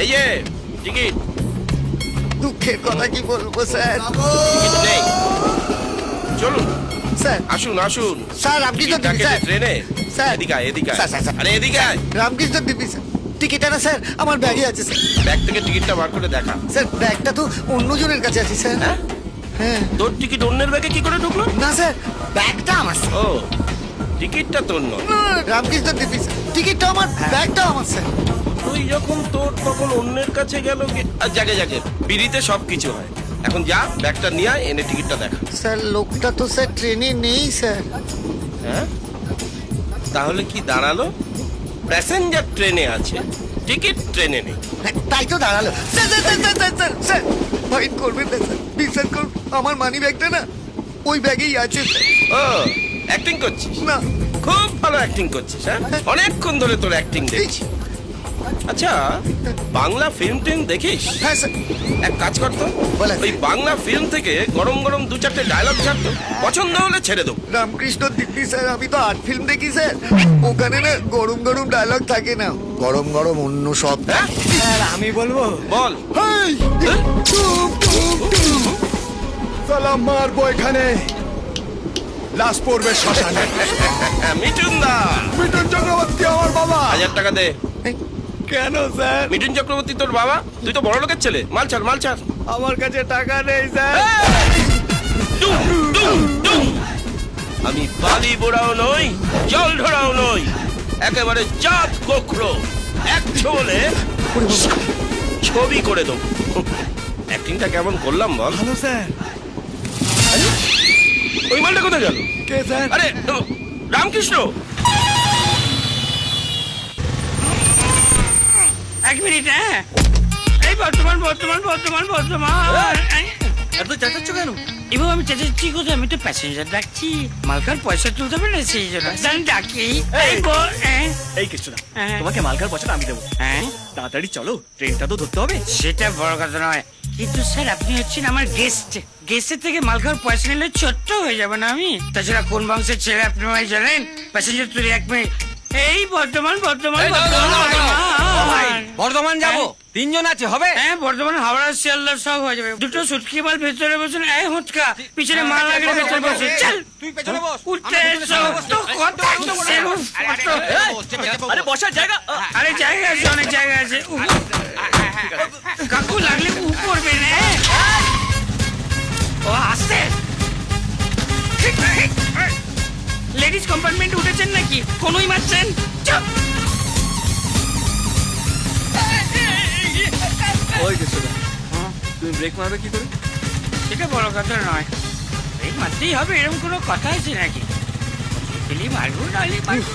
এই যে টিকিট। দুঃখের কথা কি বলবো স্যার। টিকিট নেই। চলুন স্যার আসুন আসুন। স্যার রামকৃষ্ণ টিকিট দিবি কাটে স্যার। ট্রেনে। স্যার। এদিকে আয়, এদিকে আয়। Sir, sir, sir. আরে এদিকে আয়। রামকৃষ্ণ দিবি স্যার। টিকিটটা না স্যার আমার ব্যাগে আছে স্যার। ব্যাগ থেকে টিকিটটা বার করে দেখা। স্যার ব্যাগটা তো অন্যজনের কাছে আছে স্যার। হ্যাঁ? হ্যাঁ তোর টিকিট অন্যের ব্যাগে কি করে ঢুকলো? না স্যার ব্যাগটা আমার স্যার। ও টিকিটটা তোর নয়। রামকৃষ্ণ দিবি স্যার। টিকিটটা আমার ব্যাগটা আমার স্যার। তুই যখন তোর তখন অন্যের কাছে গেল জাগে জাগে পিড়িতে সব কিছু হয়। এখন যা ব্যাগটা নিয়ে আয়, এনে টিকিটটা দেখা। স্যার লোকটা তো স্যার ট্রেনে নেই স্যার। হ্যাঁ তাহলে কি দাঁড়ালো? প্যাসেঞ্জার ট্রেনে আছে, টিকিট ট্রেনে নেই। তাই তো দাঁড়ালো। Sir sir sir sir sir sir fight করবেন না স্যার, বিশ্বাস করুন আমার মানি ব্যাগটা না ওই ব্যাগেই আছে স্যার। ও অ্যাক্টিং করছিস? না খুব ভালো অ্যাক্টিং করছিস। হ্যাঁ অনেকক্ষণ ধরে তোর অ্যাক্টিং দেখছি। আচ্ছা বাংলা ফিল্ম টিম দেখিস? হ্যাঁ স্যার। এক কাজ করতো, বলেন। ওই বাংলা ফিল্ম থেকে গরম গরম দু চারটে ডায়লগ ছাড়তো, পছন্দ হলে ছেড়ে দেবো। রামকৃষ্ণ দিব্যি স্যার আমি তো আর্ট ফিল্ম দেখি স্যার, ওখানে না গরম গরম ডায়লগ থাকে না, গরম গরম অন্য সব। হ্যাঁ স্যার আমি বলবো। বল। হেই! টুম, টুম, টুম। সালাম মারবো এখানে, লাশ পড়বে শ্মশানে। মিঠুন দা, মিঠুন চক্রবর্তী আমার বাবা। 1000 টাকা দে। কেন স্যার? মিঠুন চক্রবর্তী তোর বাবা? তুই তো বড় লোকের ছেলে, মাল ছাড় মাল ছাড়। আমার কাছে টাকা নেই স্যার। ডুম, ডুম, ডুম। আমি বালি বোড়াও নই, জল ঢোড়াও নই, একেবারে জাত গোখরো। এক বলে ছবি করে দেবো। অ্যাক্টিংটা কেমন করলাম বল? ভালো স্যার। ওই মালটা কোথায় গেল? কে স্যার? আরে রামকৃষ্ণ। এক মিনিট। হ্যাঁ এই বর্তমান বর্তমান বর্তমান বর্তমান। এত চেঁচাচ্ছ কেন? এবং আমি চেঁচাচ্ছি কোথায়? আমি তো প্যাসেঞ্জার ডাকছি, মালকার পয়সা তুলতে হবে না, সেই জন্য আমি ডাকি। এই বল। এই কিছু না, হ্যাঁ। তোমাকে মালকার পয়সাটা আমি দেবো। হ্যাঁ তাড়াতাড়ি চলো, ট্রেনটা তো ধরতে হবে। সেটা বড় কথা নয়, কিন্তু স্যার আপনি হচ্ছেন আমার গেস্ট, গেস্টের থেকে মালকার পয়সা নিলে ছোট্ট হয়ে যাবে না আমি? তাছাড়া কোন বংশের ছেলে আপনি আমায় জানেন? প্যাসেঞ্জার তুলি 1 মিনিট। এই বর্তমান বর্তমান এই, দাঁড়াও, দাঁড়াও, বর্তমান। বর্ধমান যাবো, 3 জন আছে, হবে? হ্যাঁ বর্তমান হাওড়া শিয়ালদা সব হয়ে যাবে। দুটো সুটকি মাল ভেতরে বসুন। এই হুটকা পিছনে মাল লাগলে ভেতরে বসে চল। তুই পেছনে বস। উঠতে এসো তো কথা কিসের কত? আরে বসার জায়গা। আরে জায়গা আছে, অনেক জায়গা আছে। কাকু লাগলে করবে না। ও আসতে লেডিস কম্পার্টমেন্ট উঠেছেন নাকি? কোনই মারছেন? চুপ। ওই কিছু না, তুমি ব্রেক মারবে কি করে? সেটা বড় কথা নয়, এই মারতেই হবে এরকম কোনো কথা আছে নাকি? মারবো নাহলে মারবো।